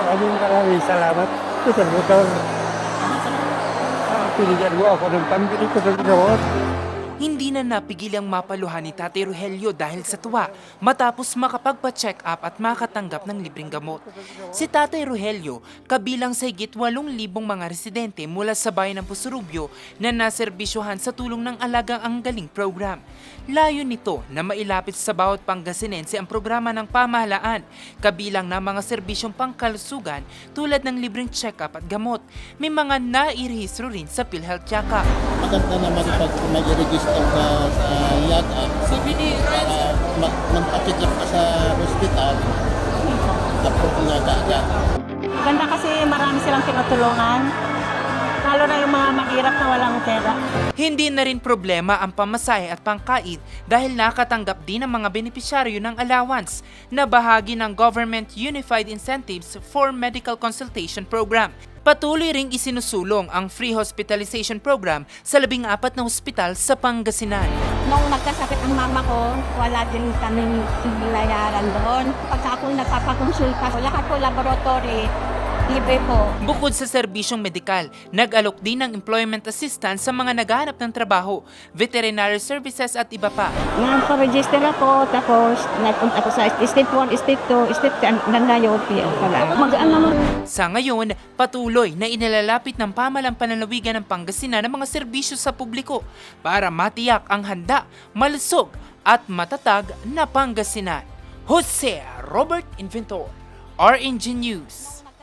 Maraming salamat. Ito mo pinigyan mo ako ng pambili ko ng gamot. Hindi na napigilang mapaluhan ni Tatay Rogelio dahil sa tuwa matapos makapagpa-check up at makatanggap ng libreng gamot. Si Tatay Rogelio kabilang sa higit 8,000 mga residente mula sa bayan ng Pusurubyo na naserbisyohan sa tulong ng Alagang Ang Galing program. Layo nito na mailapit sa bawat Pangasinense ang programa ng pamahalaan, kabilang na mga serbisyong pangkalusugan tulad ng libreng check-up at gamot. May mga nairehistro rin sa PhilHealth Check-up. Maganda naman pag mag-register ka sa YAGA para mag-check up ka sa hospital, approve nga agad. Ganda kasi marami silang tinutulungan, lalo na yung mga mahirap na walang pera. Hindi na rin problema ang pamasahe at pangkain dahil nakatanggap din ang mga benepisyaryo ng allowance na bahagi ng Government Unified Incentives for Medical Consultation Program. Patuloy ring isinusulong ang free hospitalization program sa 14 na ospital sa Pangasinan. Nung nagkasakit ang mama ko, wala din kaming binayaran doon. Pagka ako nagpapakonsulta, lahat po laboratory, libre po. Bukod sa serbisyong medikal, nag-alok din ng employment assistance sa mga naghahanap ng trabaho, veterinary services at iba pa. Nagpa-register ako, tapos nagpunta ako sa step 1, step 2, step 3, ngayon, magaan naman. Sa ngayon, patuloy na inilalapit ng pamahalang panlalawigan ng Pangasinan ang mga serbisyo sa publiko para matiyak ang handa, malusog at matatag na Pangasinan. Jose Robert Inventor, RNG News.